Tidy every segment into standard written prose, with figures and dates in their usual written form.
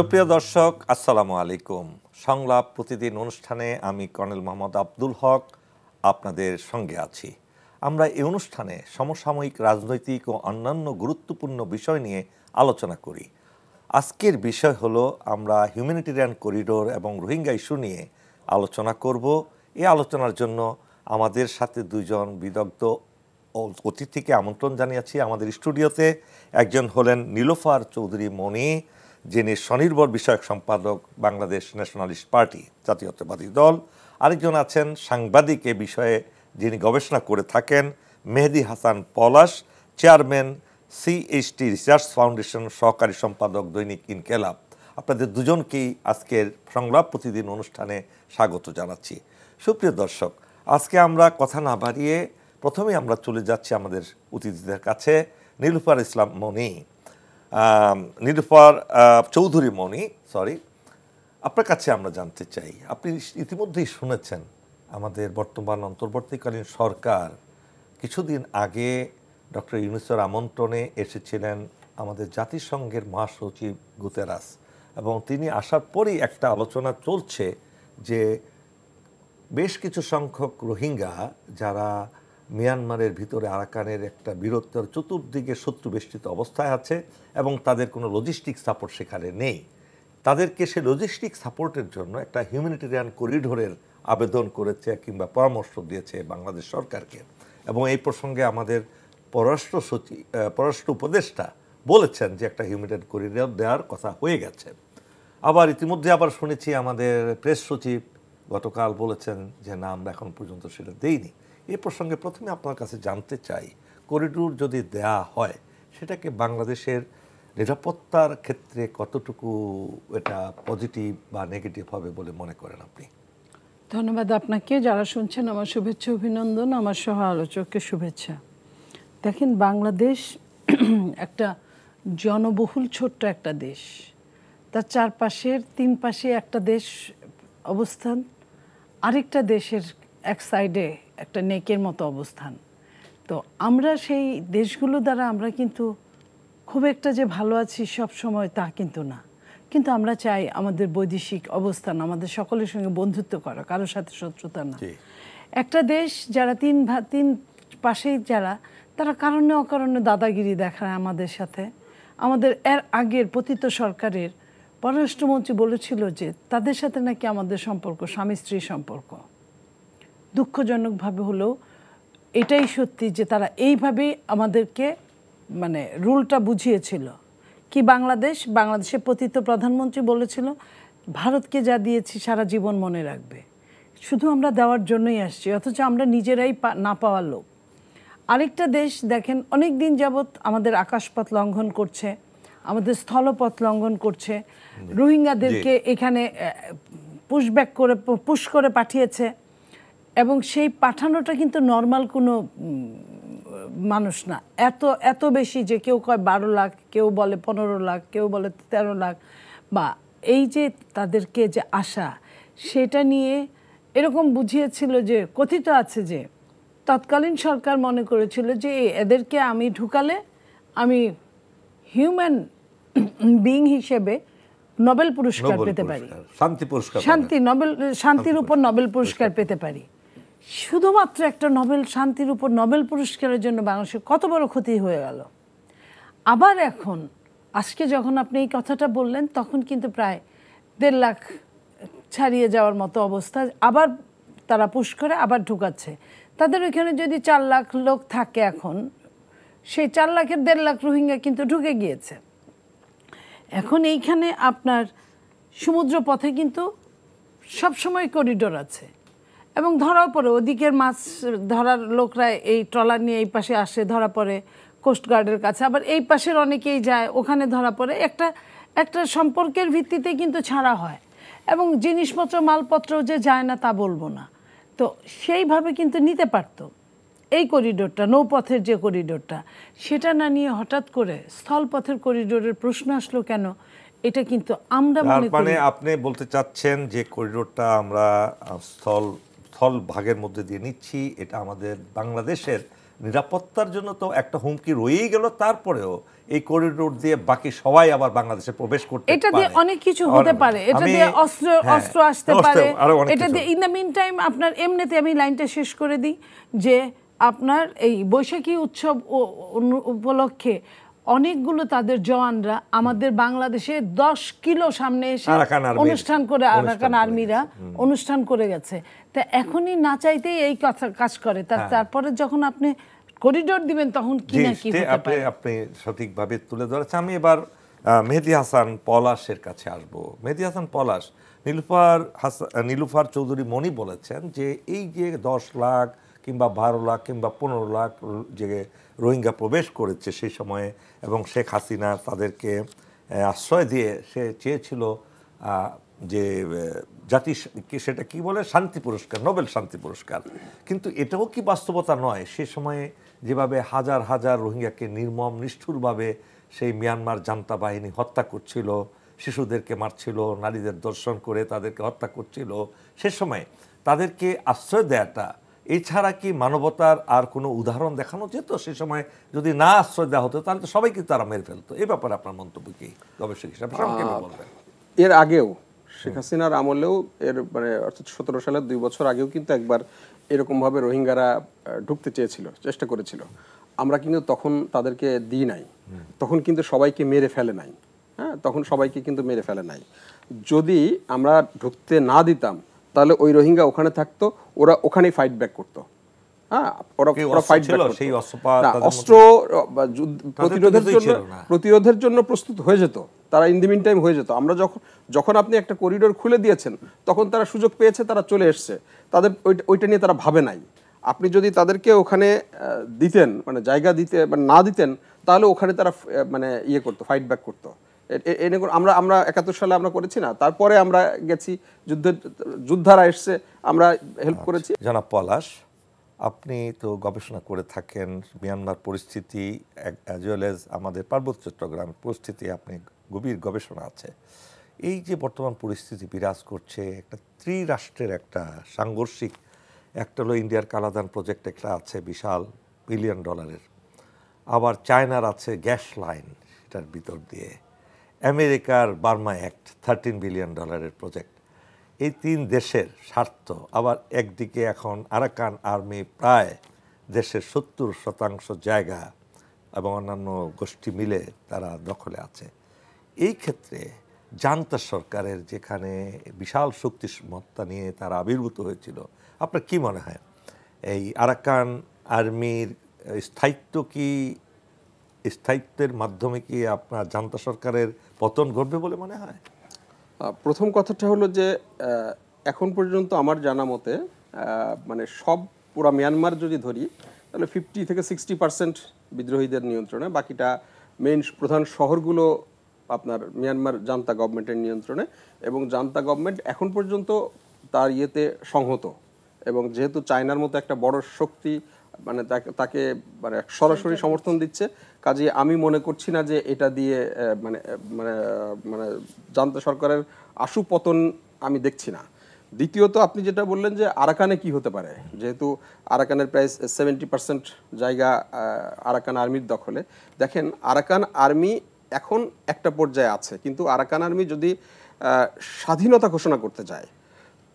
সুপ্রিয় দর্শক, আসসালামু আলাইকুম। সংলাপ প্রতিদিন অনুষ্ঠানে আমি কর্নেল মোহাম্মদ আব্দুল হক আপনাদের সঙ্গে আছি। আমরা এই অনুষ্ঠানে সমসাময়িক রাজনৈতিক ও অন্যান্য গুরুত্বপূর্ণ বিষয় নিয়ে আলোচনা করি। আজকের বিষয় হলো আমরা হিউম্যানিটেরিয়ান করিডোর এবং রোহিঙ্গা ইস্যু নিয়ে আলোচনা করব। এই আলোচনার জন্য আমাদের সাথে দুইজন বিদগ্ধ অতিথিকে আমন্ত্রণ জানিয়েছি আমাদের স্টুডিওতে। একজন হলেন নীলোফার চৌধুরী মনি, যিনি স্বনির্ভর বিষয়ক সম্পাদক, বাংলাদেশ ন্যাশনালিস্ট পার্টি, জাতীয়তাবাদী দল। আরেকজন আছেন সাংবাদিক এ বিষয়ে, যিনি গবেষণা করে থাকেন, মেহেদী হাসান পলাশ, চেয়ারম্যান CHT রিসার্চ ফাউন্ডেশন, সহকারী সম্পাদক, দৈনিক ইনকেলাব। আপনাদের দুজনকেই আজকের সংলাপ প্রতিদিন অনুষ্ঠানে স্বাগত জানাচ্ছি। সুপ্রিয় দর্শক, আজকে আমরা কথা না বাড়িয়ে প্রথমেই আমরা চলে যাচ্ছি আমাদের অতিথিদের কাছে। নীলোফার ইসলাম মনি, নীলোফার চৌধুরী মনি, আপনার কাছে আমরা জানতে চাই, আপনি ইতিমধ্যেই শুনেছেন আমাদের বর্তমান অন্তর্বর্তীকালীন সরকার কিছুদিন আগে ডক্টর ইউনূসের আমন্ত্রণে এসেছিলেন আমাদের জাতিসংঘের মহাসচিব গুতেরাস, এবং তিনি আসার পরই একটা আলোচনা চলছে যে বেশ কিছু সংখ্যক রোহিঙ্গা যারা মিয়ানমারের ভিতরে আরাকানের একটা বৃহত্তর চতুর্দিকে শত্রু বেষ্টিত অবস্থায় আছে এবং তাদের কোনো লজিস্টিক সাপোর্ট সেখানে নেই, তাদেরকে সে লজিস্টিক সাপোর্টের জন্য একটা হিউম্যানিটেরিয়ান করিডোরের আবেদন করেছে কিংবা পরামর্শ দিয়েছে বাংলাদেশ সরকারকে। এবং এই প্রসঙ্গে আমাদের পররাষ্ট্র উপদেষ্টা বলেছেন যে একটা হিউম্যানিটেরিয়ান করিডোর দেওয়ার কথা হয়ে গেছে। আবার ইতিমধ্যে আবার শুনেছি আমাদের প্রেস সচিব গতকাল বলেছেন যে না, আমরা এখন পর্যন্ত সেটা দেইনি। এই প্রসঙ্গে প্রথমে আপনার কাছে জানতে চাই, করিডোর যদি দেয়া হয় সেটাকে বাংলাদেশের নিরাপত্তার ক্ষেত্রে কতটুকু এটা পজিটিভ বা নেগেটিভ হবে বলে মনে করেন আপনি? ধন্যবাদ আপনাকে। যারা শুনছেন আমার শুভেচ্ছা, অভিনন্দন। আমার সহ আলোচককে শুভেচ্ছা। দেখেন, বাংলাদেশ একটা জনবহুল ছোট্ট একটা দেশ, তার চারপাশের তিন পাশে একটা দেশ অবস্থান, আরেকটা দেশের এক সাইডে একটা নেকের মতো অবস্থান। তো আমরা সেই দেশগুলো দ্বারা আমরা কিন্তু খুব একটা যে ভালো আছি সব সময় তা কিন্তু না, কিন্তু আমরা চাই আমাদের বৈদেশিক অবস্থান আমাদের সকলের সঙ্গে বন্ধুত্ব করা, কারোর সাথে শত্রুতা না। একটা দেশ যারা তিন পাশেই যারা, তারা কারণে অকারণে দাদাগিরি দেখায় আমাদের সাথে। আমাদের এর আগের পতিত সরকারের পররাষ্ট্রমন্ত্রী বলেছিল যে তাদের সাথে নাকি আমাদের সম্পর্ক স্বামী স্ত্রীর সম্পর্ক। দুঃখজনকভাবে হলেও এটাই সত্যি যে তারা এইভাবেই আমাদেরকে রুলটা বুঝিয়েছিল। কি বাংলাদেশের পতিত প্রধানমন্ত্রী বলেছিল, ভারতকে যা দিয়েছি সারা জীবন মনে রাখবে, শুধু আমরা দেওয়ার জন্যই আসছি, অথচ আমরা নিজেরাই না পাওয়ার লোক। আরেকটা দেশ দেখেন, অনেক দিন যাবৎ আমাদের আকাশপথ লঙ্ঘন করছে, আমাদের স্থলপথ লঙ্ঘন করছে, রোহিঙ্গাদেরকে এখানে পুশ করে পাঠিয়েছে, এবং সেই পাঠানোটা কিন্তু নর্মাল কোনো মানুষ না, এত বেশি যে কেউ কয় 12 লাখ, কেউ বলে 15 লাখ, কেউ বলে 13 লাখ। বা এই যে তাদেরকে যে আশা, সেটা নিয়ে এরকম বুঝিয়েছিল যে কথিত আছে যে তৎকালীন সরকার মনে করেছিল যে এদেরকে আমি ঢুকালে আমি হিউম্যান বিইং হিসেবে নোবেল পুরস্কার পেতে পারি, শান্তির উপর নোবেল পুরস্কার পেতে পারি। শুধুমাত্র একটা শান্তির উপর নোবেল পুরস্কারের জন্য বাংলাদেশের কত বড় ক্ষতি হয়ে গেল। আবার এখন আজকে যখন আপনি এই কথাটা বললেন, তখন কিন্তু প্রায় 1.5 লাখ ছাড়িয়ে যাওয়ার মতো অবস্থা, আবার তারা পুশ করে আবার ঢুকাচ্ছে। তাদের ওইখানে যদি 4 লাখ লোক থাকে এখন, সেই 4 লাখের 1.5 লাখ রোহিঙ্গা কিন্তু ঢুকে গিয়েছে। এখন এইখানে আপনার সমুদ্র পথে কিন্তু সবসময় করিডোর আছে, এবং ধরাও পড়ে ওদিকের মাছ ধরার লোকরা এই ট্রলার নিয়ে এই পাশে আসে, ধরা পড়ে কোস্টগার্ডের কাছে, আবার এই পাশের অনেকেই যায়, ওখানে ধরা পড়ে। একটা সম্পর্কের ভিত্তিতে কিন্তু ছাড়া হয়, এবং জিনিসপত্র মালপত্র যে যায় না তা বলবো না। তো সেইভাবে কিন্তু নিতে পারতো এই করিডোরটা, নৌপথের যে করিডোরটা, সেটা না নিয়ে হঠাৎ করে স্থলপথের করিডোরের প্রশ্ন আসলো কেন? এটা কিন্তু আমরা মানে আপনি বলতে চাচ্ছেন যে করিডোরটা আমরা স্থল ভাগের মধ্যে দিয়ে নিচ্ছি, এটা আমাদের বাংলাদেশের নিরাপত্তার জন্য তো একটা হুমকি রয়েই গেল, তারপরেও এই করিডোর দিয়ে বাকি সবাই আবার বাংলাদেশে প্রবেশ করতে পারে। এটা দিয়ে অনেক কিছু হতে পারে, এটা দিয়ে অস্ত্র আসতে পারে, এটা দিয়ে ইন দ্য মিন টাইম আপনার এমনিতে আমি লাইনটা শেষ করে দিই যে আপনার এই বৈশাখী উৎসব উপলক্ষে অনেকগুলো তাদের জওয়ানরা আমাদের বাংলাদেশে 10 কিলো সামনে এসে অনুষ্ঠান করে, আরাকান আর্মিরা অনুষ্ঠান করে গেছে। তা এখনই না চাইতেই এই কথা কাজ করে, তারপরে যখন আপনি করিডোর দিবেন তখন কি না কি হতে পারে। আপনি সঠিকভাবে তুলে ধরেছেন। আমি এবার মেহেদী হাসান পলাশের কাছে আসব। মেহেদী হাসান পলাশ, নীলুফার চৌধুরী মনি বলেছেন যে এই যে 10 লাখ কিংবা 12 লাখ কিংবা 15 লাখ যে রোহিঙ্গা প্রবেশ করেছে সেই সময়ে, এবং শেখ হাসিনা তাদেরকে আশ্রয় দিয়ে সে চেয়েছিল যে সেটা কি বলে শান্তি পুরস্কার, নোবেল শান্তি পুরস্কার। কিন্তু এটাও কি বাস্তবতা নয়? সে সময়ে যেভাবে হাজার হাজার রোহিঙ্গাকে নির্মম নিষ্ঠুরভাবে সেই মিয়ানমার জান্তা বাহিনী হত্যা করছিল, শিশুদেরকে মারছিল, নারীদের দর্শন করে তাদেরকে হত্যা করছিল, সে সময় তাদেরকে আশ্রয় দেওয়াটা এছাড়া কি মানবতার আর কোনো উদাহরণ দেখানো যেত? সে সময় যদি না আশ্রয় দেওয়া হতো তাহলে তো সবাইকে তারা মেরে ফেলতো। এই ব্যাপারে আপনার মন্তব্য কি গবেষক হিসাবে বলবেন? এর আগেও শেখ হাসিনার আমলেও মানে অর্থাৎ 17 সালের 2 বছর আগেও কিন্তু একবার এরকমভাবে রোহিঙ্গারা ঢুকতে চেষ্টা করেছিল। আমরা কিন্তু তখন তাদেরকে দিই নাই, তখন কিন্তু সবাইকে মেরে ফেলে নাই। হ্যাঁ, তখন সবাইকে কিন্তু মেরে ফেলে নাই। যদি আমরা ঢুকতে না দিতাম তাহলে ওই রোহিঙ্গা ওখানে থাকতো, ওরা ওখানেই ফাইট ব্যাক করতো। হ্যাঁ, ওরা ফাইট ব্যাক করতো, অস্ত্র প্রতিরোধের জন্য প্রস্তুত হয়ে যেত তারা, ইন দি মিন টাইম হয়ে যেত। আমরা যখন আপনি একটা করিডোর খুলে দিয়েছেন তখন তারা সুযোগ পেয়েছে, তারা চলে এসছে, তাদের ওইটা নিয়ে তারা ভাবে নাই। আপনি যদি তাদেরকে ওখানে দিতেন, মানে জায়গা দিতে মানে না দিতেন, তাহলে ওখানে তারা মানে ইয়ে করতো, ফাইট ব্যাক করতো। আমরা 71 সালে আমরা করেছি না, তারপরে আমরা গেছি, যুদ্ধারা এসছে, আমরা হেল্প করেছি। জনাব পলাশ, আপনি তো গবেষণা করে থাকেন মিয়ানমার পরিস্থিতি অ্যাজ ওয়েল এজ আমাদের পার্বত্য চট্টগ্রাম পরিস্থিতি, আপনি গভীর গবেষণা আছে। এই যে বর্তমান পরিস্থিতি বিরাজ করছে, একটা ত্রিরাষ্ট্রের একটা সাংঘর্ষিক, একটা হলো ইন্ডিয়ার কালাদান প্রজেক্ট, একটা আছে বিশাল $1 বিলিয়ন, আবার চায়নার আছে গ্যাস লাইন, সেটার ভিতর দিয়ে আমেরিকার বার্মা অ্যাক্ট $13 বিলিয়ন প্রজেক্ট। এই 3 দেশের স্বার্থ, আবার একদিকে এখন আরাকান আর্মি প্রায় দেশের 70% জায়গা এবং অন্যান্য গোষ্ঠী মিলে তারা দখলে আছে। এই ক্ষেত্রে জান্তা সরকারের যেখানে বিশাল শক্তিমত্তা নিয়ে তারা আবির্ভূত হয়েছিল, আপনার কি মনে হয় এই আরাকান আর্মির স্থায়িত্বের মাধ্যমে কি আপনার জান্তা সরকারের পতন ঘটবে বলে মনে হয়? প্রথম কথাটা হলো যে এখন পর্যন্ত আমার জানা মতে মানে সব পুরা মিয়ানমার যদি ধরি তাহলে 50 থেকে 60% বিদ্রোহীদের নিয়ন্ত্রণে, বাকিটা মেইন প্রধান শহরগুলো আপনার মিয়ানমার জান্তা গভর্নমেন্টের নিয়ন্ত্রণে, এবং জান্তা গভর্নমেন্ট এখন পর্যন্ত তার ইয়েতে সংহত। এবং যেহেতু চায়নার মতো একটা বড় শক্তি মানে তাকে মানে সরাসরি সমর্থন দিচ্ছে, কাজে আমি মনে করছি না যে এটা দিয়ে মানে মানে মানে জান্তা সরকারের আশু পতন আমি দেখছি না। দ্বিতীয়ত আপনি যেটা বললেন যে আরাকানে কি হতে পারে, যেহেতু আরাকানের প্রায় 70% জায়গা আরাকান আর্মির দখলে। দেখেন, আরাকান আর্মি এখন একটা পর্যায়ে আছে, কিন্তু আরাকান আর্মি যদি স্বাধীনতা ঘোষণা করতে যায়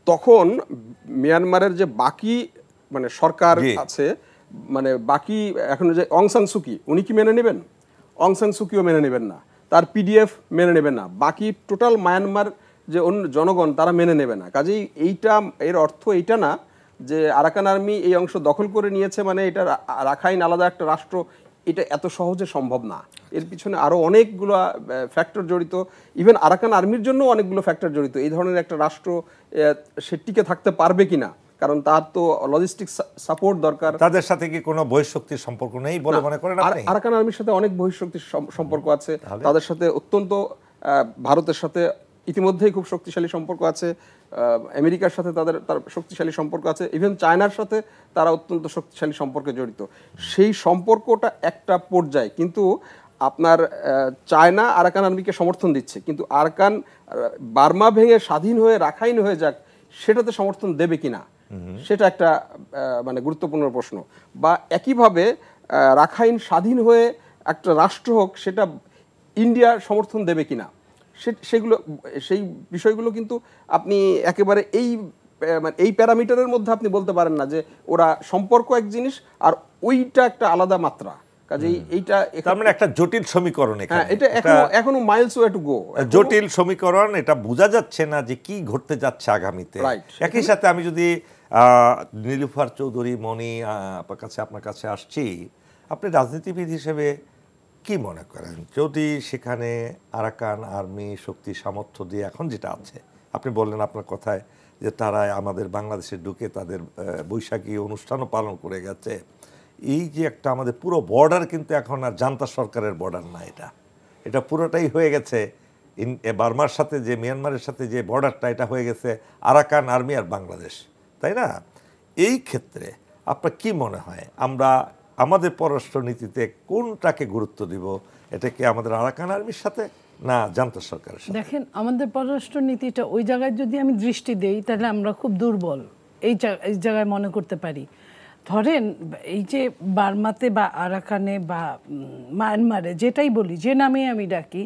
তখন মিয়ানমারের যে বাকি মানে সরকার আছে, মানে বাকি এখন যে অং সান সুকি, উনি কি মেনে নেবেন? অং সান সুকিও মেনে নেবেন না, তার পিডিএফ মেনে নেবেন না, বাকি টোটাল মায়ানমার যে অন্য জনগণ তারা মেনে নেবে না। কাজেই এর অর্থ এইটা না যে আরাকান আর্মি এই অংশ দখল করে নিয়েছে মানে এটা রাখাইন আলাদা একটা রাষ্ট্র, এটা এত সহজে সম্ভব না। এর পিছনে আরও অনেকগুলো ফ্যাক্টর জড়িত, ইভেন আরাকান আর্মির জন্য অনেকগুলো ফ্যাক্টর জড়িত। এই ধরনের একটা রাষ্ট্র সে টিকে থাকতে পারবে কিনা, কারণ তার তো লজিস্টিক সাপোর্ট দরকার। তাদের সাথে কি কোনো বহিঃশক্তির সম্পর্ক নেই বলে মনে করেন আপনি? আরাকান আর্মির সাথে অনেক বহিঃশক্তির সম্পর্ক আছে, তাদের সাথে অত্যন্ত ভারতের সাথে ইতিমধ্যেই খুব শক্তিশালী সম্পর্ক আছে, আমেরিকার সাথে তার শক্তিশালী সম্পর্ক আছে, ইভেন চায়নার সাথে তারা অত্যন্ত শক্তিশালী সম্পর্কে জড়িত। সেই সম্পর্কটা একটা পর্যায়ে কিন্তু আপনার চায়না আরাকান আর্মিকে সমর্থন দিচ্ছে, কিন্তু আরাকান বার্মা ভেঙে স্বাধীন হয়ে রাখাইন হয়ে যাক সেটাতে সমর্থন দেবে কিনা সেটা একটা মানে গুরুত্বপূর্ণ প্রশ্ন। বা একইভাবে রাখাইন স্বাধীন হয়ে একটা রাষ্ট্র হোক, সেটা ইন্ডিয়া সমর্থন দেবে কিনা, সেগুলো সেই বিষয়গুলো কিন্তু আপনি একেবারে মানে এই প্যারামিটারের মধ্যে আপনি বলতে পারেন না যে ওরা সম্পর্ক এক জিনিস আর ওইটা একটা আলাদা মাত্রা। কাজেই এইটা তার মানে একটা জটিল সমীকরণ, এটা এখনো মাইলস ওয়ে টু গো, জটিল সমীকরণ। এটা বোঝা যাচ্ছে না যে কি ঘটতে যাচ্ছে আগামীতে। একই সাথে আমি যদি নীলুফার চৌধুরী মনি আপনার কাছে আসছি, আপনি রাজনীতিবিদ হিসেবে কি মনে করেন যদি সেখানে আরাকান আর্মি শক্তি সামর্থ্য দিয়ে এখন যেটা আছে, আপনি বললেন আপনার কথায় যে তারা আমাদের বাংলাদেশে ঢুকে তাদের বৈশাখী অনুষ্ঠানও পালন করে গেছে, এই যে একটা আমাদের পুরো বর্ডার কিন্তু এখন আর জান্তা সরকারের বর্ডার না, এটা পুরোটাই হয়ে গেছে বার্মার সাথে যে মিয়ানমারের সাথে যে বর্ডারটা, এটা হয়ে গেছে আরাকান আর্মি আর বাংলাদেশ, তাই না? এই ক্ষেত্রে আপনার কি মনে হয় আমরা আমাদের পররাষ্ট্রনীতিতে কোনটাকে গুরুত্ব দিব? এটা কি আমাদের আরাকান আর্মির সাথে না জান্তা সরকারের সাথে? দেখেন, আমাদের পররাষ্ট্রনীতিটা ওই জায়গায় যদি আমি দৃষ্টি দেই তাহলে আমরা খুব দুর্বল এই জায়গায় মনে করতে পারি। ধরেন এই যে বার্মাতে বা আরাকানে বা মায়ানমারে যেটাই বলি, যে নামে আমি ডাকি,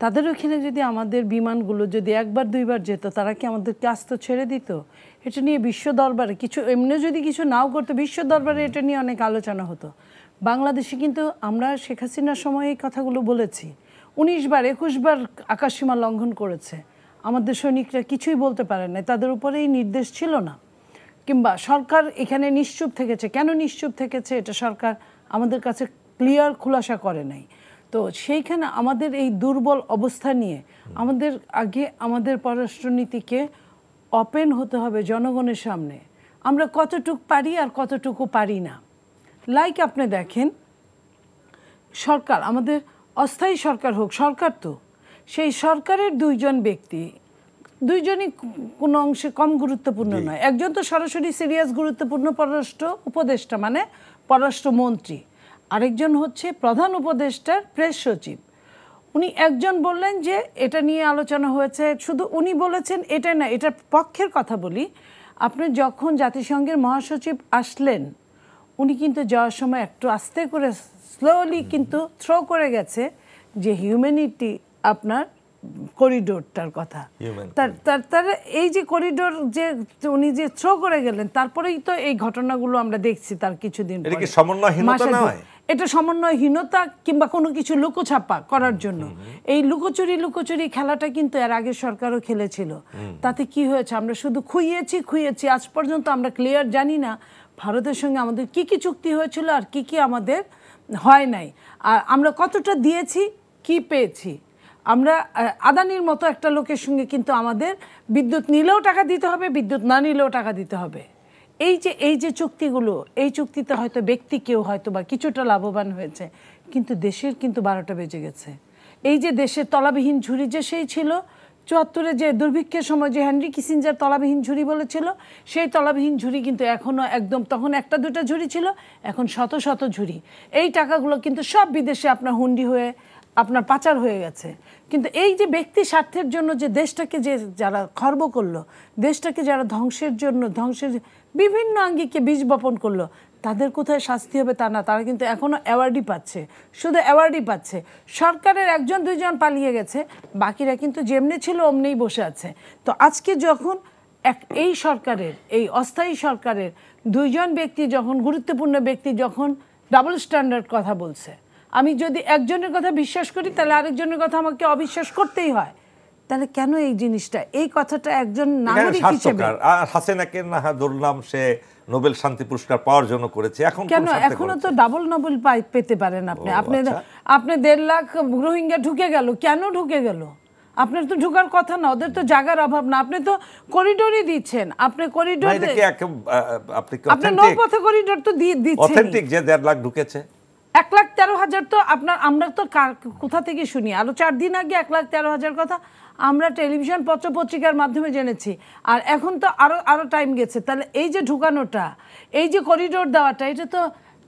তাদের ওখানে যদি আমাদের বিমানগুলো যদি একবার দুইবার যেত, তারা কি আমাদেরকে আস্ত ছেড়ে দিত? এটা নিয়ে বিশ্ব দরবারে কিছু এমনি যদি কিছু নাও করতো, বিশ্ব দরবারে এটা নিয়ে অনেক আলোচনা হতো। বাংলাদেশে কিন্তু আমরা শেখ হাসিনার সময় এই কথাগুলো বলেছি, 19 বার 21 বার আকাশসীমা লঙ্ঘন করেছে, আমাদের সৈনিকরা কিছুই বলতে পারে না, তাদের উপরে এই নির্দেশ ছিল না। কিংবা সরকার এখানে নিশ্চুপ থেকেছে, কেন নিশ্চুপ থেকেছে এটা সরকার আমাদের কাছে ক্লিয়ার খুলাসা করে নাই। তো সেইখানে আমাদের এই দুর্বল অবস্থা নিয়ে আমাদের আগে আমাদের পররাষ্ট্রনীতিকে ওপেন হতে হবে জনগণের সামনে, আমরা কতটুকু পারি আর কতটুকু পারি না। লাইক আপনি দেখেন, সরকার আমাদের অস্থায়ী সরকার হোক, সরকার তো সেই সরকারের দুইজন ব্যক্তি, দুইজনই কোনো অংশে কম গুরুত্বপূর্ণ নয়। একজন তো সরাসরি সিরিয়াস গুরুত্বপূর্ণ পররাষ্ট্র উপদেষ্টা মানে পররাষ্ট্রমন্ত্রী, আরেকজন হচ্ছে প্রধান উপদেষ্টার প্রেস সচিব। উনি একজন বললেন যে এটা নিয়ে আলোচনা হয়েছে, শুধু উনি বলেছেন এটা না, এটার পক্ষের কথা বলি। আপনি যখন জাতিসংঘের মহাসচিব আসলেন, উনি কিন্তু যাওয়ার সময় একটু আস্তে করে স্লোলি কিন্তু থ্রো করে গেছে যে হিউম্যানিটি আপনার করিডোরটার কথা। তার এই যে করিডোর যে উনি যে থ্রো করে গেলেন, তারপরেই তো এই ঘটনাগুলো আমরা দেখছি তার কিছুদিন পরে। এটা সমন্বয়হীনতা কিংবা কোনো কিছু লুকোছাপা করার জন্য এই লুকোচুরি খেলাটা কিন্তু এর আগে সরকারও খেলেছিল। তাতে কি হয়েছে, আমরা শুধু খুইয়েছি, আজ পর্যন্ত আমরা ক্লিয়ার জানি না ভারতের সঙ্গে আমাদের কি কি চুক্তি হয়েছিল আর কি কি আমাদের হয় নাই, আর আমরা কতটা দিয়েছি, কি পেয়েছি। আমরা আদানির মতো একটা লোকের সঙ্গে কিন্তু আমাদের বিদ্যুৎ নিলেও টাকা দিতে হবে, বিদ্যুৎ না নিলেও টাকা দিতে হবে। এই যে চুক্তিগুলো, এই চুক্তিতে হয়তো ব্যক্তি কেউ হয়তো বা কিছুটা লাভবান হয়েছে, কিন্তু দেশের কিন্তু 12টা বেজে গেছে। এই যে দেশের তলাবিহীন ঝুড়ি যে সেই ছিল 74-এ যে দুর্ভিক্ষের সময় যে হেনরি কিসিঞ্জার তলাবিহীন ঝুড়ি বলেছিল, সেই তলাবিহীন ঝুড়ি কিন্তু এখনও একদম, তখন একটা দুটা ঝুড়ি ছিল, এখন শত শত ঝুড়ি। এই টাকাগুলো কিন্তু সব বিদেশে আপনার হুন্ডি হয়ে আপনার পাচার হয়ে গেছে। কিন্তু এই যে ব্যক্তি স্বার্থের জন্য যে দেশটাকে যে যারা খর্ব করলো, দেশটাকে যারা ধ্বংসের জন্য ধ্বংসের বিভিন্ন আঙ্গিকে বীজ বপন করলো, তাদের কোথায় শাস্তি হবে তা না, তারা কিন্তু এখনও অ্যাওয়ার্ডই পাচ্ছে, শুধু অ্যাওয়ার্ডই পাচ্ছে। সরকারের একজন দুইজন পালিয়ে গেছে, বাকিরা কিন্তু যেমনি ছিল অমনিই বসে আছে। তো আজকে যখন এই সরকারের, এই অস্থায়ী সরকারের দুইজন ব্যক্তি যখন, গুরুত্বপূর্ণ ব্যক্তি যখন ডাবল স্ট্যান্ডার্ড কথা বলছে, আমি যদি একজনের কথা বিশ্বাস করি তাহলে আরেকজনের কথা আমাকে অবিশ্বাস করতেই হয়, তাহলে কেন এই জিনিসটা, এই কথাটা একজন নাগরিক হিসেবে হাসিনাকে না ধরলাম সে নোবেল শান্তি পুরস্কার পাওয়ার জন্য করেছে, এখন কেন এখনো তো ডাবল নোবেল পেতে পারেন আপনি। আপনি 1.5 লাখ রোহিঙ্গা ঢুকে গেল, কেন ঢুকে গেল? আপনার তো ঢুকার কথা না, ওদের তো জায়গার অভাব না, আপনি তো করিডোরই দিচ্ছেন, আপনি করিডোর, আপনি নৌপথে করিডোর তো দিচ্ছেন। অথেন্টিক যে 1.5 লাখ ঢুকেছে, 1,13,000 তো আপনার, আমরা তো কোথা থেকে শুনি, আরো 4 দিন আগে 1,13,000 কথা আমরা টেলিভিশন পত্র পত্রিকার মাধ্যমে জেনেছি, আর এখন তো আরো টাইম গেছে। তাহলে এই যে ঢুকানোটা, এই যে করিডোর দেওয়াটা, এটা তো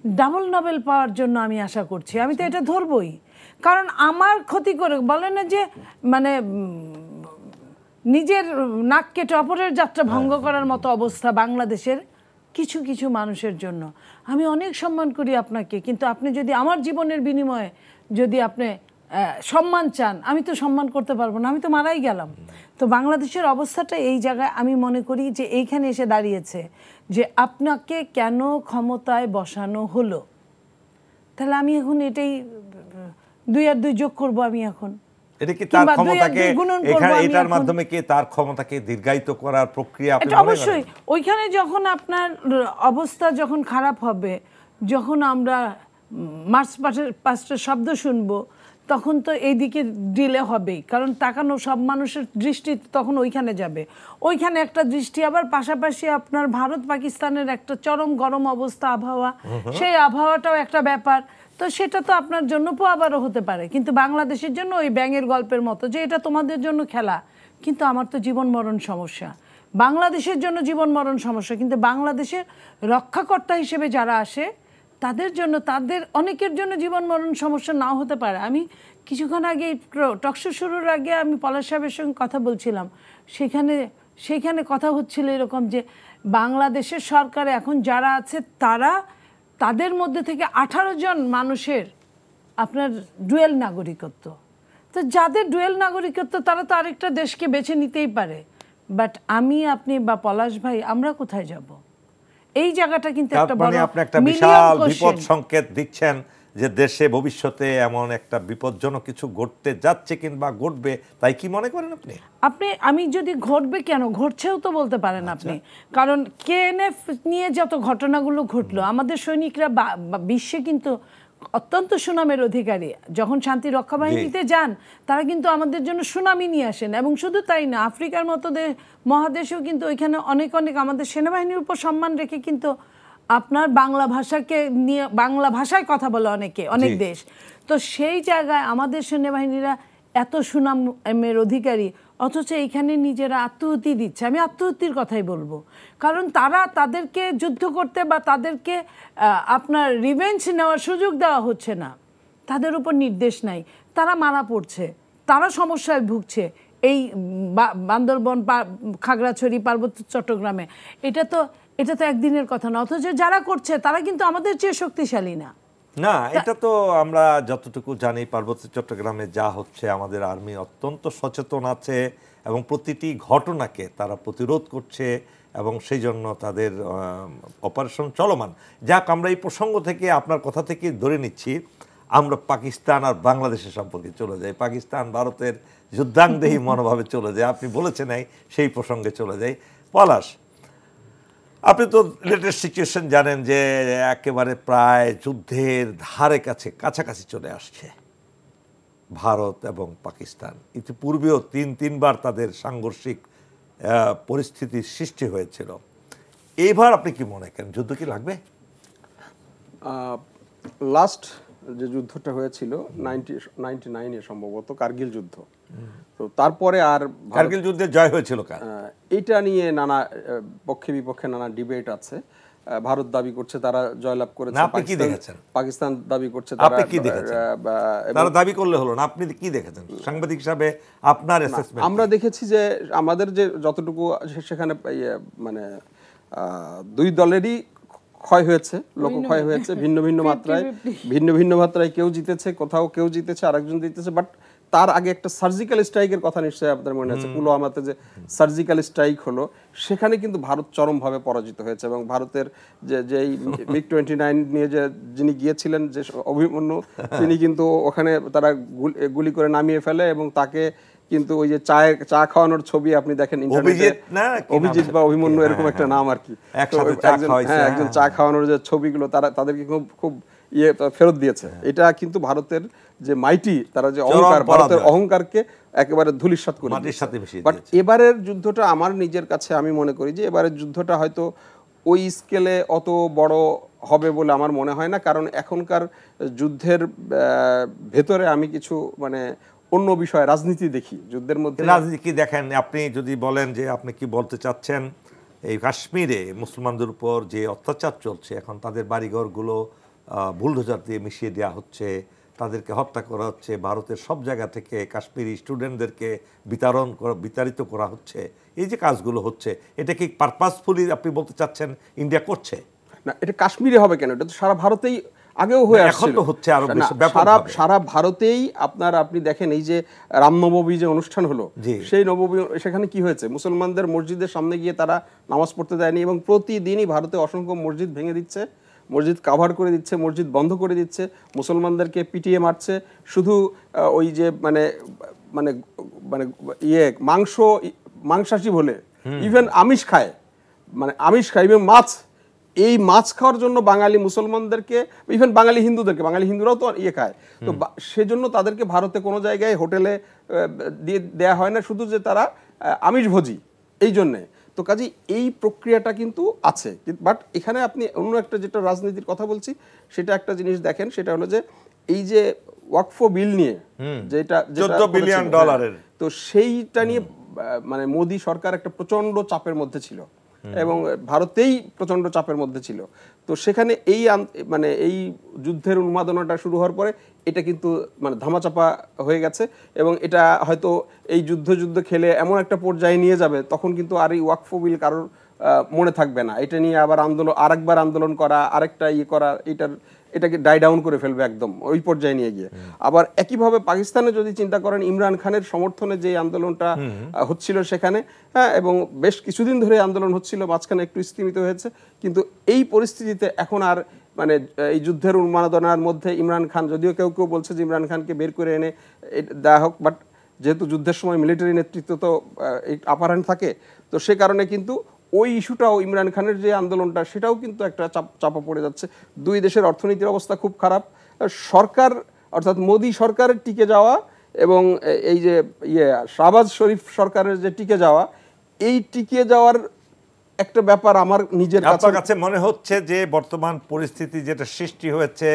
ডাবল নোবেল পাওয়ার জন্য আমি আশা করছি, আমি তো এটা ধরবই। কারণ আমার ক্ষতি করে বলে না যে মানে নিজের নাক কেটে অপরের যাত্রা ভঙ্গ করার মতো অবস্থা বাংলাদেশের কিছু কিছু মানুষের জন্য। আমি অনেক সম্মান করি আপনাকে, কিন্তু আপনি যদি আমার জীবনের বিনিময়ে যদি আপনি সম্মান চান, আমি তো সম্মান করতে পারবো না, আমি তো মারাই গেলাম। তো বাংলাদেশের অবস্থাটা এই জায়গায় আমি মনে করি যে এইখানে এসে দাঁড়িয়েছে যে আপনাকে কেন ক্ষমতায় বসানো হলো। তাহলে আমি এখন এটাই 2 আর 2 যোগ করব আমি এখন। এটা কি তার ক্ষমতাকে এটার মাধ্যমে কি তার ক্ষমতাকে দীর্ঘায়িত করার প্রক্রিয়া আপনি মনে করেন? অবশ্যই ওইখানে যখন আপনার অবস্থা যখন খারাপ হবে, যখন আমরা মার্চ পাস্টের শব্দ শুনবো, তখন তো এইদিকে ডিলে হবেই, কারণ তাকানো সব মানুষের দৃষ্টি তখন ওইখানে যাবে। ওইখানে একটা দৃষ্টি, আবার পাশাপাশি আপনার ভারত পাকিস্তানের একটা চরম গরম অবস্থা, আবহাওয়া, সেই আবহাওয়াটাও একটা ব্যাপার। তো সেটা তো আপনার জন্য পোয়াবারও হতে পারে, কিন্তু বাংলাদেশের জন্য ওই ব্যাঙের গল্পের মতো যে এটা তোমাদের জন্য খেলা, কিন্তু আমার তো জীবন মরণ সমস্যা। বাংলাদেশের জন্য জীবন মরণ সমস্যা, কিন্তু বাংলাদেশের রক্ষাকর্তা হিসেবে যারা আসে তাদের জন্য, তাদের অনেকের জন্য জীবন মরণ সমস্যা নাও হতে পারে। আমি কিছুক্ষণ আগে টকশো শুরুর আগে আমি পলাশ সাহেবের সঙ্গে কথা বলছিলাম, সেইখানে কথা হচ্ছিল এরকম যে বাংলাদেশের সরকারে এখন যারা আছে তাদের মধ্যে থেকে 18 জন মানুষের আপনার ডুয়েল নাগরিকত্ব। তো যাদের ডুয়েল নাগরিকত্ব তারা তো আরেকটা দেশকে বেছে নিতেই পারে, বাট আমি, আপনি বা পলাশ ভাই আমরা কোথায় যাব? এই জায়গাটা কিন্তু একটা বড়, আপনি একটা বিশাল বিপদ সংকেত দিচ্ছেন যে দেশে ভবিষ্যতে এমন একটা বিপজ্জনক কিছু ঘটতে যাচ্ছে কিংবা ঘটবে, তাই কি মনে করেন আপনি? আমি যদি ঘটবে কেন, ঘটছেও তো বলতে পারেন আপনি, কারণ কেএনএফ নিয়ে যত ঘটনাগুলো ঘটলো, আমাদের সৈনিকরা বিশ্বে কিন্তু অত্যন্ত সুনামের অধিকারী। যখন শান্তি রক্ষা বাহিনীতে যান তারা কিন্তু আমাদের জন্য সুনামই নিয়ে আসেন, এবং শুধু তাই না, আফ্রিকার মতো মহাদেশেও কিন্তু ওইখানে অনেক আমাদের সেনাবাহিনীর উপর সম্মান রেখে কিন্তু আপনার বাংলা ভাষাকে নিয়ে, বাংলা ভাষায় কথা বলে অনেক দেশ। তো সেই জায়গায় আমাদের সেনাবাহিনীরা এত সুনামের অধিকারী, অথচ এইখানে নিজেরা আত্মহত্যা দিচ্ছে। আমি আত্মহত্যার কথাই বলবো, কারণ তাদেরকে যুদ্ধ করতে বা তাদেরকে আপনার রিভেঞ্জ নেওয়ার সুযোগ দেওয়া হচ্ছে না, তাদের উপর নির্দেশ নাই, তারা মারা পড়ছে, তারা সমস্যায় ভুগছে। এই বান্দরবন, খাগড়াছড়ি, পার্বত্য চট্টগ্রামে, এটা তো একদিনের কথা না, অথচ যারা করছে তারা কিন্তু আমাদের চেয়ে শক্তিশালী না। না, এটা তো আমরা যতটুকু জানি পার্বত্য চট্টগ্রামে যা হচ্ছে, আমাদের আর্মি অত্যন্ত সচেতন আছে এবং প্রতিটি ঘটনাকে তারা প্রতিরোধ করছে, এবং সেই জন্য তাদের অপারেশন চলমান। যাক, আমরা এই প্রসঙ্গ থেকে, আপনার কথা থেকে ধরে নিচ্ছি, আমরা পাকিস্তান আর বাংলাদেশের সম্পর্কে চলে যাই। পাকিস্তান ভারতের যুদ্ধাঙ্গদেহী মনোভাবে চলে যায়, আপনি বলেছেন সেই প্রসঙ্গে চলে যাই। পলাশ, আপনি তো লেটেস্ট সিচুয়েশন জানেন যে একেবারে প্রায় যুদ্ধের ধারে কাছাকাছি চলে আসছে ভারত এবং পাকিস্তান। ইতিপূর্বেও তিনবার তাদের সাংঘর্ষিক পরিস্থিতির সৃষ্টি হয়েছিল। এইবার আপনি কি মনে করেন, যুদ্ধ কি লাগবে? লাস্ট যে যুদ্ধটা হয়েছিল 99-এ সম্ভবত, কার্গিল যুদ্ধ, তো তারপরে আর কার্গিল যুদ্ধে জয় হয়েছিল কার? এটা নিয়ে নানা পক্ষে বিপক্ষে নানা ডিবেট আছে। ভারত দাবি করছে তারা জয়লাভ করেছে, পাকিস্তান দাবি করছে তারা দাবি করলে হলো না। আপনি কি দেখেছেন সাংবাদিক হিসাবে, আপনার অ্যাসেসমেন্ট? আমরা দেখেছি যে আমাদের যে যতটুকু সেখানে মানে দুই দলেরই ক্ষয় হয়েছে, লোকক্ষয় হয়েছে, ভিন্ন ভিন্ন মাত্রায় কেউ জিতেছে, কোথাও কেউ জিতেছে, আরেকজন জিতেছে। বাট তার আগে একটা সার্জিক্যাল স্ট্রাইকের কথা নিশ্চয়ই আপনাদের মনে আছে, পুলওয়ামাতে যে সার্জিক্যাল স্ট্রাইক হলো, সেখানে কিন্তু ভারত চরমভাবে পরাজিত হয়েছে। এবং ভারতের যেই MiG-29 নিয়ে যিনি গিয়েছিলেন, যে অভিমন্যু, তিনি কিন্তু ওখানে তারা গুলি করে নামিয়ে ফেলে, এবং তাকে কিন্তু ওই যে চা খাওয়ানোর ছবি আপনি দেখেন ইন্টারনেটে, অভিজিৎ বা অভিমন্যু এরকম একটা নাম আর কি, একজন চা খাওয়ানোর যে ছবিগুলো তাদেরকে খুব ফেরত দিয়েছে। এটা কিন্তু ভারতের যে মাইটি, তারা যে অহংকার, ভারতের অহংকারকে একেবারে ধূলিসাৎ করে দিয়েছে। বাট এবারের যুদ্ধটা আমার নিজের কাছে, আমি মনে করি যে এবারের যুদ্ধটা হয়তো ওই স্কেলে অত বড় হবে বলে আমার মনে হয় না, কারণ এখনকার যুদ্ধের ভেতরে আমি কিছু মানে অন্য বিষয়, রাজনীতি দেখি যুদ্ধের মধ্যে। রাজনীতি কি দেখেন আপনি? যদি বলেন যে আপনি কি বলতে চাচ্ছেন, এই কাশ্মীরে মুসলমানদের উপর যে অত্যাচার চলছে, এখন তাদের বাড়িঘরগুলো বুলডোজার দিয়ে মিশিয়ে দেওয়া হচ্ছে, তাদেরকে হত্যা করা হচ্ছে, ভারতের সব জায়গা থেকে কাশ্মীরি স্টুডেন্টদেরকে বিতাড়িত করা হচ্ছে, এই যে কাজগুলো হচ্ছে, এটা কি পারপাসফুলি আপনি বলতে চাচ্ছেন ইন্ডিয়া করছে? না, এটা কাশ্মীরে হবে কেন? এটা তো সারা ভারতেই আগেও হয়ে আসছে, এখন তো হচ্ছে আরো বেশি ব্যাপকভাবে। সারা ভারতেই আপনি দেখেন, এই যে রামনবমী যে অনুষ্ঠান হলো, সেই নবমী সেখানে কি হয়েছে? মুসলমানদের মসজিদের সামনে গিয়ে তারা নামাজ পড়তে দেয়নি, এবং প্রতিদিনই ভারতে অসংখ্য মসজিদ ভেঙে দিচ্ছে, মসজিদ কাভার করে দিচ্ছে, মসজিদ বন্ধ করে দিচ্ছে, মুসলমানদেরকে পিটিয়ে মারছে। শুধু ওই যে মানে মানে মানে মাংসাশী বলে ইভেন আমিষ খায়, ইভেন এই মাছ খাওয়ার জন্য বাঙালি মুসলমানদেরকে, ইভেন বাঙালি হিন্দুরাও তো খায়। তো সেজন্য তাদেরকে ভারতে কোনো জায়গায় হোটেলে দিয়ে দেয়া হয় না, শুধু যে তারা আমিষভোজী এই জন্যে। তো কাজে এই প্রক্রিয়াটা কিন্তু আছে। বাট এখানে আপনি অন্য একটা যেটা রাজনীতির কথা বলছি, সেটা একটা জিনিস দেখেন, সেটা হলো যে এই যে ওয়াকফ বিল নিয়ে যেটা $14 বিলিয়ন, তো সেইটা নিয়ে মানে মোদি সরকার একটা প্রচন্ড চাপের মধ্যে ছিল, এবং ভারতেই প্রচন্ড চাপের মধ্যে ছিল। তো সেখানে এই যুদ্ধের উন্মাদনাটা শুরু হওয়ার পরে এটা কিন্তু মানে ধামাচাপা হয়ে গেছে, এবং এটা হয়তো এই যুদ্ধ খেলে এমন একটা পর্যায়ে নিয়ে যাবে, তখন কিন্তু আর এই ওয়াকফ বিল কারোর মনে থাকবে না। এটা নিয়ে আবার আরেকবার আন্দোলন করা, আরেকটা করা, এটাকে ডাই ডাউন করে ফেলবে একদম ওই পর্যায়ে নিয়ে গিয়ে। আবার একইভাবে পাকিস্তানে যদি চিন্তা করেন, ইমরান খানের সমর্থনে যে আন্দোলনটা হচ্ছিল সেখানে, হ্যাঁ, এবং বেশ কিছুদিন ধরে আন্দোলন হচ্ছিল, মাঝখানে একটু স্থিমিত হয়েছে, কিন্তু এই পরিস্থিতিতে এখন আর মানে এই যুদ্ধের উন্মাদনার মধ্যে ইমরান খান, যদিও কেউ বলছে যে ইমরান খানকে বের করে এনে দেওয়া হোক, বাট যেহেতু যুদ্ধের সময় মিলিটারি নেতৃত্ব তো আপার হ্যান্ড থাকে, তো সে কারণে কিন্তু ওই ইস্যুটাও, ইমরান খানের যে আন্দোলনটা, সেটাও কিন্তু একটা চাপা পড়ে যাচ্ছে। দুই দেশের অর্থনীতির অবস্থা খুব খারাপ। সরকার অর্থাৎ মোদি সরকারের টিকে যাওয়া এবং এই যে শাহবাজ শরীফ সরকারের যে টিকে যাওয়া, এই টিকে যাওয়ার একটা ব্যাপার আমার নিজের কাছে মনে হচ্ছে যে বর্তমান পরিস্থিতি যেটা সৃষ্টি হয়েছে,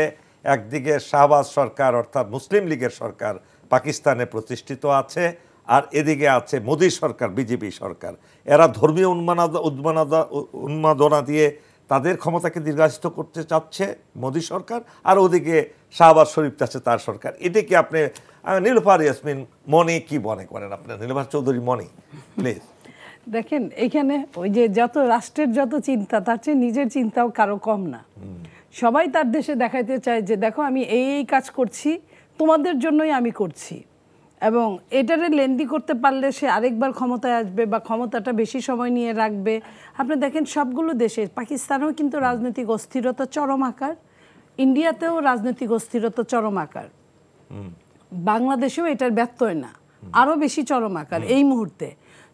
একদিকে শাহবাজ সরকার অর্থাৎ মুসলিম লীগের সরকার পাকিস্তানে প্রতিষ্ঠিত আছে, আর এদিকে আছে মোদী সরকার, বিজেপি সরকার। এরা ধর্মীয় উন্মাদনা দিয়ে তাদের ক্ষমতাকে দীর্ঘায়িত করতে চাচ্ছে মোদী সরকার, আর ওদিকে শাহবাজ শরীফ চাচ্ছে তার সরকার। এদিকে আপনি নীলুফার ইয়াসমিন মনি কি মনে করেন? আপনার নীলুফার চৌধুরী মনি, প্লিজ। দেখেন, এখানে ওই যে যত রাষ্ট্রের যত চিন্তা, তার চেয়ে নিজের চিন্তাও কারো কম না। সবাই তার দেশে দেখাইতে চায় যে দেখো আমি এই কাজ করছি, তোমাদের জন্যই আমি করছি, এবং এটারে লেন্দি করতে পারলে সে আরেকবার ক্ষমতায় আসবে বা ক্ষমতাটা বেশি সময় নিয়ে রাখবে। আপনি দেখেন সবগুলো দেশে, পাকিস্তানেও কিন্তু রাজনৈতিক অস্থিরতা চরম আকার, ইন্ডিয়াতেও রাজনৈতিক অস্থিরতা চরম আকার, বাংলাদেশেও এটার ব্যত্যয় না, আরও বেশি চরম আকার এই মুহূর্তে।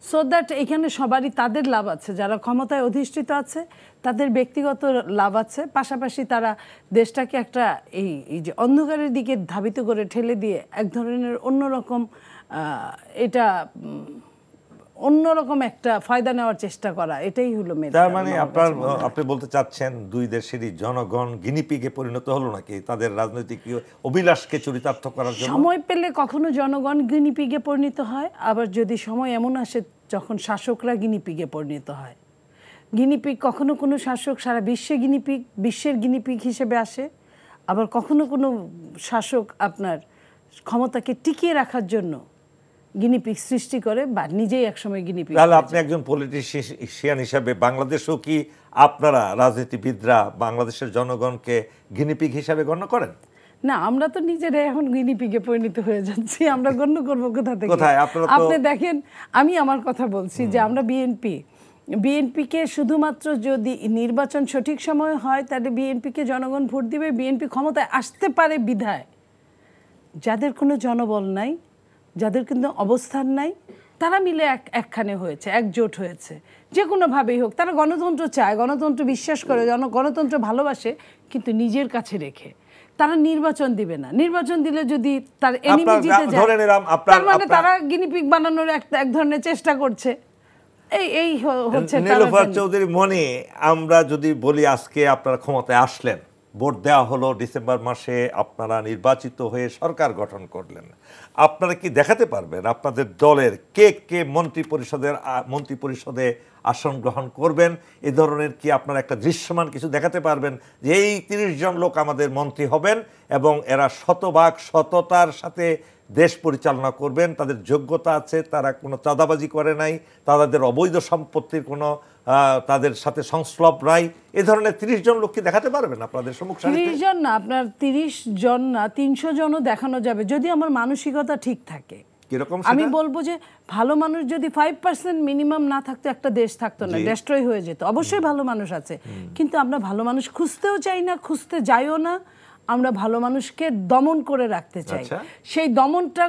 সো দ্যাট এখানে সবারই তাদের লাভ আছে, যারা ক্ষমতায় অধিষ্ঠিত আছে তাদের ব্যক্তিগত লাভ আছে, পাশাপাশি তারা দেশটাকে একটা এই যে অন্ধকারের দিকে ধাবিত করে ঠেলে দিয়ে এক ধরনের অন্যরকম একটা ফায়দা নেওয়ার চেষ্টা করা, এটাই হলো মেন। তার মানে আপনি বলতে চাচ্ছেন দুই দেশেরই জনগণ গিনিপিগে পরিণত হলো নাকি তাদের রাজনৈতিক অভিলাষকে চরিতার্থ করার জন্য? সময় পেলে কখনো জনগণ গিনিপিগে পরিণত হয়, আবার যদি সময় এমন আসে যখন শাসকরা গিনিপিগে পরিণত হয়। গিনিপিগ কখনো কোনো শাসক সারা বিশ্বের গিনিপিগ হিসেবে আসে, আবার কখনো কোনো শাসক আপনার ক্ষমতাকে টিকিয়ে রাখার জন্য গিনিপিগ সৃষ্টি করে বা নিজেই একসময় গিনিপিগ। তাহলে আপনি একজন পলিটিশিয়ান হিসাবে বাংলাদেশেও কি আপনারা রাজনীতিবিদরা বাংলাদেশের জনগণকে গিনিপিগ হিসাবে গণ্য করেন? না, আমরা তো নিজেরা এখন গিনিপিগে পরিণত হয়ে যাচ্ছি, আমরা গণ্য করবো কোথা থেকে? আপনি দেখেন, আমি আমার কথা বলছি যে আমরা বিএনপিকে শুধুমাত্র যদি নির্বাচন সঠিক সময় হয় তাহলে বিএনপিকে জনগণ ভোট দিবে, বিএনপি ক্ষমতায় আসতে পারে বিধায় যাদের কোনো জনবল নাই, যাদের কিন্তু অবস্থান নাই, তারা মিলে একখানে হয়েছে, একজোট হয়েছে, যে কোনোভাবেই হোক। তারা গণতন্ত্র চায়, গণতন্ত্র বিশ্বাস করে, গণতন্ত্র ভালোবাসে, কিন্তু নিজের কাছে রেখে। তারা নির্বাচন দিবে না, নির্বাচন দিলে যদি তার এনিমি জিতে যায় তার মানে তারা গিনিপিগ বানানোর এক ধরনের চেষ্টা করছে। এই হচ্ছে নীলুফার চৌধুরী মনি, আমরা যদি বলি আজকে আপনারা ক্ষমতায় আসলেন, ভোট দেওয়া হলো, ডিসেম্বর মাসে আপনারা নির্বাচিত হয়ে সরকার গঠন করলেন, আপনারা কি দেখাতে পারবেন আপনাদের দলের কে কে মন্ত্রী পরিষদে আসন গ্রহণ করবেন? এ ধরনের কি আপনারা একটা দৃশ্যমান কিছু দেখাতে পারবেন যে এই 30 জন লোক আমাদের মন্ত্রী হবেন এবং এরা শতভাগ সততার সাথে দেশ পরিচালনা করবেন, তাদের যোগ্যতা আছে, তারা কোনো চাঁদাবাজি করে নাই, তাদের অবৈধ সম্পত্তির কোনো তাদের সাথে সংশ্লভ নাই, এ ধরনের 30 জন লোককে দেখাতে পারবেন আপনাদের সম্মুখে? 30 জন না, আপনার 30 জন না, 300 জনও দেখানো যাবে যদি আমার মানসিকতা ঠিক থাকে। কিরকম? আমি বলবো যে ভালো মানুষ যদি 5% মিনিমাম না থাকতো একটা দেশ থাকতো না, ডেস্ট্রয় হয়ে যেত। অবশ্যই ভালো মানুষ আছে, কিন্তু আমরা ভালো মানুষ খুঁজতেও চাই না, খুঁজতে যাইও না। আমরা ভালো মানুষকে দমন করে রাখতে চাই। সেই দমনটা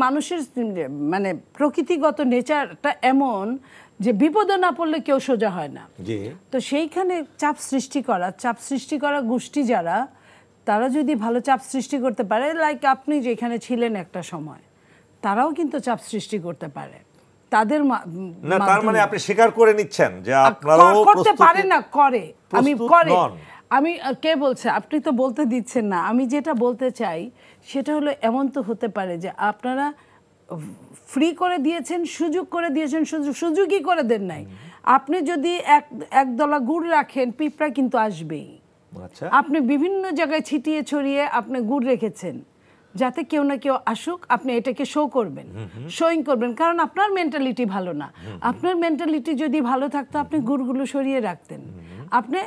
মানুষের মানে প্রকৃতিগত নেচারটা এমন যে বিপদে না পড়লে কেউ সোজা হয় না। তো সেইখানে চাপ সৃষ্টি করা গোষ্ঠী যারা, তারা যদি ভালো চাপ সৃষ্টি করতে পারে, লাইক আপনি যেখানে ছিলেন একটা সময়, তারাও কিন্তু চাপ সৃষ্টি করতে পারে তাদের না। তার মানে আপনি স্বীকার করে নিচ্ছেন যে আপনারাও করতে পারে না, করে। আমি কে বলছে? আপনি তো বলতে দিচ্ছেন না। আমি যেটা বলতে চাই সেটা হলো, এমন তো হতে পারে যে আপনারা ফ্রি করে দিয়েছেন, সুযোগ করে দিয়েছেন, সুযোগই করে দেন নাই। আপনি যদি এক দলা গুড় রাখেন, পিঁপড়া কিন্তু আসবেই। আপনি বিভিন্ন জায়গায় ছিটিয়ে ছড়িয়ে আপনি গুড় রেখেছেন যাতে কেউ না কেউ আসুক, আপনি এটাকে শোয়িং করবেন, কারণ আপনার মেন্টালিটি ভালো না। আপনার মেন্টালিটি যদি ভালো থাকতো, আপনি গুড়গুলো সরিয়ে রাখতেন। আপনি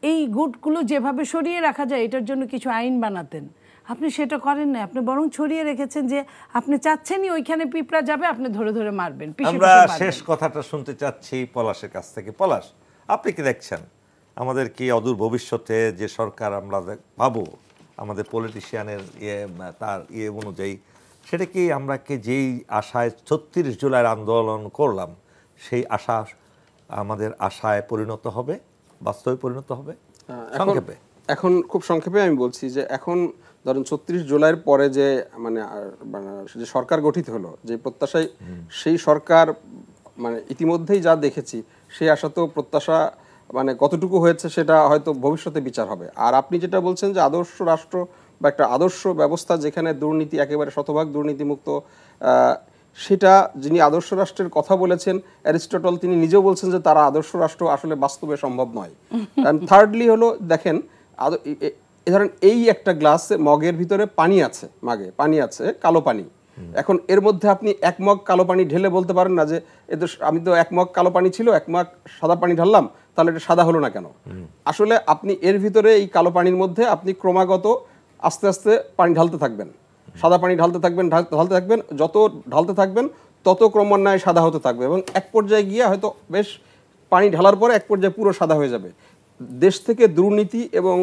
এই গুড়গুলো যেভাবে সরিয়ে রাখা যায় এটার জন্য কিছু আইন বানাতেন। আপনি সেটা করেন না, আপনি বরং ছড়িয়ে রেখেছেন যে আপনি চাচ্ছেনই ওইখানে পিঁপড়া যাবে, আপনি ধরে ধরে মারবেন। আমরা শেষ কথাটা শুনতে চাচ্ছি পলাশের কাছ থেকে। পলাশ, আপনি কি দেখছেন আমাদের কি অদূর ভবিষ্যতে যে সরকার আমরা পাবো, আমাদের পলিটিশিয়ানের তার অনুযায়ী, সেটা কি আমরা যেই আশায় 36 জুলাইয়ের আন্দোলন করলাম, সেই আশা আমাদের আশায় পরিণত হবে, বাস্তবে পরিণত হবে? সংক্ষেপে, এখন খুব সংক্ষেপে আমি বলছি যে এখন ধরেন 36 জুলাইয়ের পরে যে যে সরকার গঠিত হলো, যে প্রত্যাশায় সেই সরকার ইতিমধ্যেই যা দেখেছি, সেই আশা তো প্রত্যাশা কতটুকু হয়েছে সেটা হয়তো ভবিষ্যতে বিচার হবে। আর আপনি যেটা বলছেন যে আদর্শ রাষ্ট্র বা একটা আদর্শ ব্যবস্থা যেখানে দুর্নীতি একেবারে শতভাগ দুর্নীতিমুক্ত, সেটা যিনি আদর্শ রাষ্ট্রের কথা বলেছেন অ্যারিস্টটল, তিনি নিজেও বলছেন যে তারা আদর্শ রাষ্ট্র আসলে বাস্তবে সম্ভব নয়। থার্ডলি হলো, দেখেন ধরেন এই একটা গ্লাস মগের ভিতরে পানি আছে, পানি আছে, কালো পানি। এখন এর মধ্যে আপনি 1 মগ কালো পানি ঢেলে বলতে পারেন না যে আমি তো 1 মগ কালো পানি ছিল, 1 মগ সাদা পানি ঢাললাম, তাহলে এটা সাদা হলো না কেন? আসলে আপনি এর ভিতরে এই কালো পানির মধ্যে আপনি ক্রমাগত আস্তে আস্তে পানি ঢালতে থাকবেন, সাদা পানি ঢালতে থাকবেন, যত ঢালতে থাকবেন তত ক্রমান্বয়ে সাদা হতে থাকবে, এবং এক পর্যায়ে গিয়ে হয়তো বেশ পানি ঢালার পরে এক পর্যায়ে পুরো সাদা হয়ে যাবে। দেশ থেকে দুর্নীতি এবং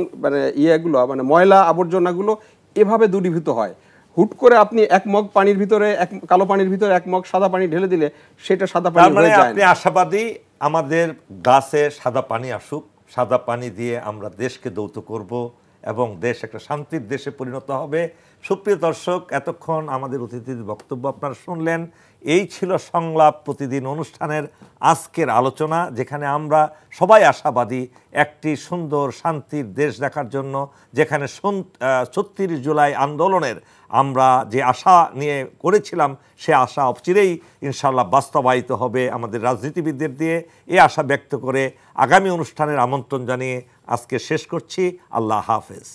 ময়লা আবর্জনাগুলো এভাবে দূরীভূত হয়। হুট করে আপনি 1 মগ পানির ভিতরে, কালো পানির ভিতরে 1 মগ সাদা পানি ঢেলে দিলে সেটা সাদা পানি হয়ে যায়। আপনি আশাবাদী আমাদের গাছে সাদা পানি আসুক, সাদা পানি দিয়ে আমরা দেশকে দৌত করব এবং দেশ একটা শান্তির দেশে পরিণত হবে। সুপ্রিয় দর্শক, এতক্ষণ আমাদের অতিথির বক্তব্য আপনারা শুনলেন। এই ছিল সংলাপ প্রতিদিন অনুষ্ঠানের আজকের আলোচনা, যেখানে আমরা সবাই আশাবাদী একটি সুন্দর শান্তির দেশ দেখার জন্য, যেখানে 36 জুলাই আন্দোলনের আমরা যে আশা নিয়ে করেছিলাম, সে আশা অচিরেই ইনশাআল্লাহ বাস্তবায়িত হবে আমাদের রাজনীতিবিদদের দিয়ে। এই আশা ব্যক্ত করে আগামী অনুষ্ঠানের আমন্ত্রণ জানিয়ে আজকে শেষ করছি। আল্লাহ হাফেজ।